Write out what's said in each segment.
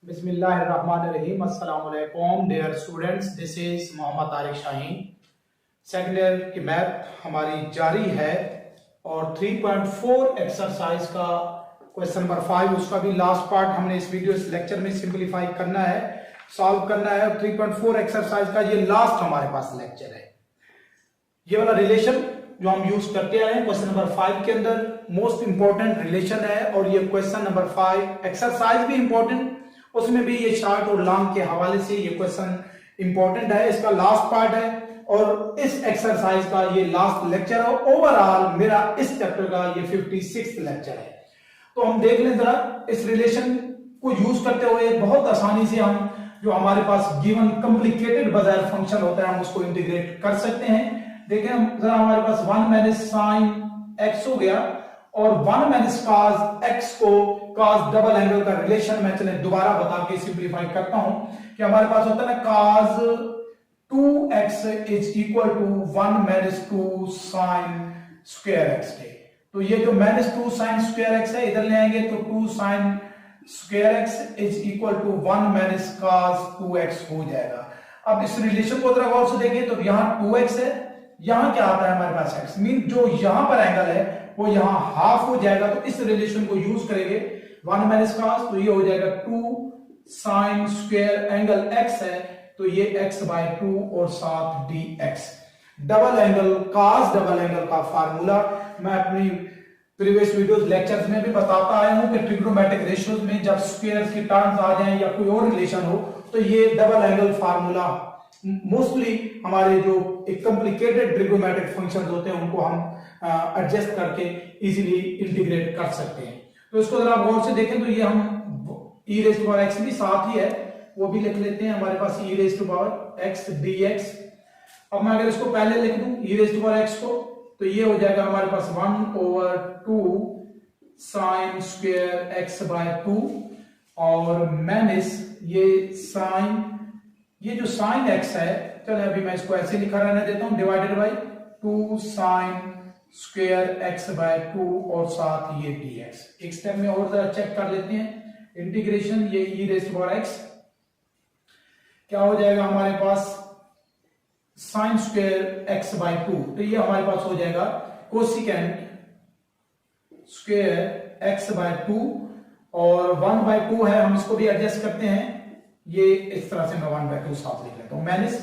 बिस्मिल्लाहिर्रहमानिर्रहीम। अस्सलाम वालेकुम dear students, this is Mohammad Tariq Shaheen. Second year की मैथ हमारी जारी है और 3.4 एक्सरसाइज का क्वेश्चन नंबर 5 उसका भी लास्ट पार्ट हमने इस वीडियो इस लेक्चर में सिंपलीफाई करना है, सॉल्व करना है। 3.4 एक्सरसाइज का ये लास्ट हमारे पास लेक्चर है। ये वाला रिलेशन जो हम यूज करते आए हैं क्वेश्चन नंबर 5 के अंदर मोस्ट इंपॉर्टेंट रिलेशन है और ये क्वेश्चन नंबर 5 एक्सरसाइज भी इंपॉर्टेंट, उसमें भी ये शॉर्ट और लॉन्ग के हवाले से ये क्वेश्चन इंपॉर्टेंट है। इसका लास्ट पार्ट है और इस एक्सरसाइज का ये लास्ट लेक्चर है। ओवरऑल मेरा इस चैप्टर का ये 56th लेक्चर है। तो हम देख लें जरा इस रिलेशन को यूज करते हुए बहुत आसानी से हम जो हमारे पास गिवन कॉम्प्लिकेटेड बाजार फंक्शन होता है हम उसको इंटीग्रेट कर सकते हैं। देखें जरा हमारे पास 1 माइनस साइन एक्स हो गया और 1 माइनस कॉस एक्स को कॉस डबल एंगल का रिलेशन मैं चले दोबारा बता के सिंपलीफाई करता हूं कि हमारे पास होता है ना cos 2x is equal to 1 minus 2 sine square x है। तो ये जो माइनस 2 साइन स्क्वायर एक्स है इधर ले आएंगे तो 2 sine square x is equal to 1 minus cos 2x हो जाएगा। अब इस रिलेशन को जरा गौर से देखें तो यहां 2x है, यहां क्या आता है हमारे पास x, मीन जो यहां पर एंगल है वो यहां हाफ हो जाएगा। तो इस रिलेशन को यूज करेंगे 1 माइनस कॉस, तो ये हो जाएगा 2 साइन स्क्वायर एंगल x है तो ये x बाय 2 और साथ dx। Double angle cos double angle का फार्मूला मैं अपनी प्रीवियस वीडियोस लेक्चर्स में भी बताता आया हूं कि ट्रिग्नोमेट्रिक रेशियोज में जब स्क्वायर्स की टर्म्स आ जाएं या कोई और रिलेशन हो तो ये डबल एंगल फार्मूला मोस्टली हमारे जो एक कॉम्प्लिकेटेड ट्रिग्नोमेट्रिक फंक्शंस होते हैं उनको हम एडजस्ट करके इजीली इंटीग्रेट कर सकते हैं। तो इसको जरा गौर से देखें तो ये हम e raise to power x भी साथ ही है वो भी लिख लेते हैं हमारे पास e raise to power x dx। अब मैं अगर इसको पहले लिख दूं e raise to power x को तो ये हो जाएगा हमारे पास 1/2 साइन स्क्वायर x बाय 2 और माइनस ये साइन ये जो साइन x है चलो अभी मैं इसको ऐसे लिखा रहने देता हूं divided by 2 sine square x by 2 और साथ ये dx। एक स्टेप में और जरा चेक कर लेते हैं इंटीग्रेशन ये e raise to power x क्या हो जाएगा हमारे पास साइन स्क्वायर x बाय 2 तो ये हमारे पास हो जाएगा कोसिकेंट स्क्वायर x बाय 2 और 1 बाय 2 है हम इसको भी एडजस्ट करते हैं ये इस तरह से मैं 1 बाय 2 साथ लिख लेता हूं। माइनस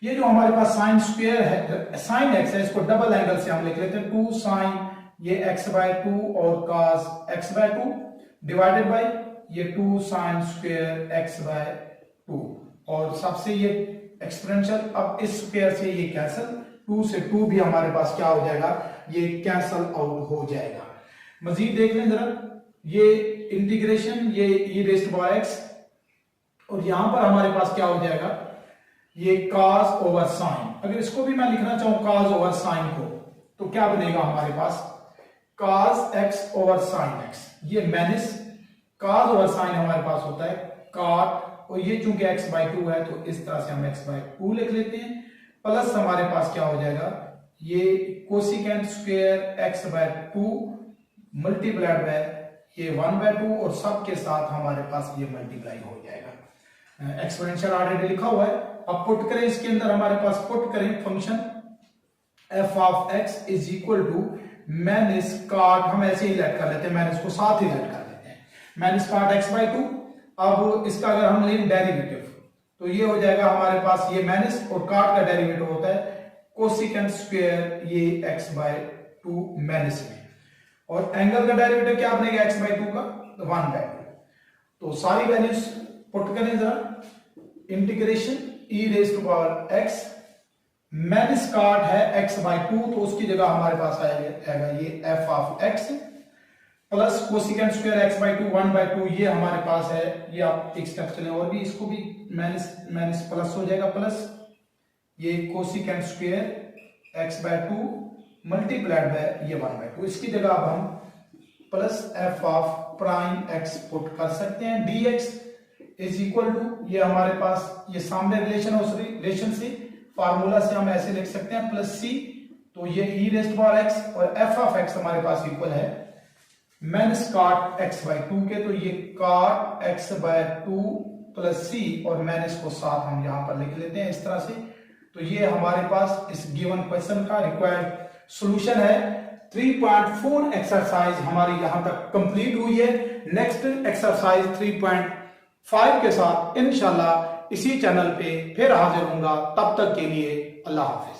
ये जो हमारे पास साइन स्क्वायर है साइन x है इसको डबल एंगल से हम लिख लेते हैं 2 साइन ये x बाय 2 और cos x by 2 divided by ये 2 साइन स्क्वायर x बाय 2 और सबसे ये एक्सपोनेंशियल। अब इस स्क्वायर से ये कैंसिल 2 से 2 भी हमारे पास क्या हो जाएगा ये कैंसिल आउट हो जाएगा। मजीद देख लें जरा ये इंटीग्रेशन ये e raise to power x और यहां पर हमारे पास क्या हो जाएगा ये cos ओवर साइन। अगर इसको भी मैं लिखना चाहूं cos ओवर साइन को तो क्या बनेगा हमारे पास cos x over sine x। ये माइनस cos ओवर साइन हमारे पास होता है cot और ये चूंकि x बाय 2 है तो इस तरह से हम x बाय 2 लिख लेते हैं प्लस हमारे पास क्या हो जाएगा ये cosecant square x by 2 multiplied by ये 1 बाय 2 और सब के साथ हमारे पास ये मल्टीप्लाई हो जाएगा। एक्सपोनेंशियल ऑलरेडी लिखा हुआ है। अब पुट करें इसके अंदर हमारे पास पुट करें function f of x is equal to minus cot हम ऐसे ही लेट कर लेते हैं माइनस को साथ ही लेट कर लेते हैं माइनस कॉट x बाय 2। अब इसका अगर हम लें डेरिवेटिव तो ये हो जाएगा हमारे पास ये माइनस और कॉट का डेरिवेटिव होता है कोसिकेंट स्क्वायर ये x बाय 2 माइनस में और एंगल का डेरिवेटिव क्या बनेगा x बाय 2 का 1 बाय 2। तो सारी वैल्यूज पुट करें जरा integration e raise to power x minus cot है x बाय 2 तो उसकी जगह हमारे पास आएगा ये f of x plus cosecant square x by 2 1 by 2 ये हमारे पास है। ये आप एक स्टेप चले और भी इसको भी माइनस माइनस प्लस हो जाएगा प्लस ये cosecant square x by 2 multiplied by ये 1 बाय 2 इसकी जगह अब हम plus f of prime x put कर सकते हैं dx इज इक्वल टू ये हमारे पास ये सामने रिलेशन है उस रिलेशन से फार्मूला से हम ऐसे लिख सकते हैं प्लस c तो ये e raise to power x और f ऑफ x हमारे पास इक्वल है माइनस cot x बाई 2 के, तो ये cot x by 2 plus C और माइनस को साथ हम यहां पर लिख लेते हैं इस तरह से। तो ये हमारे पास इस गिवन क्वेश्चन का रिक्वायर्ड सॉल्यूशन है। 3.4 एक्सरसाइज हमारी यहां तक कंप्लीट हुई है। नेक्स्ट एक्सरसाइज 3.5 के साथ इंशाल्लाह इसी चैनल पे फिर हाजिर होऊंगा। तब तक के लिए अल्लाह हाफिज।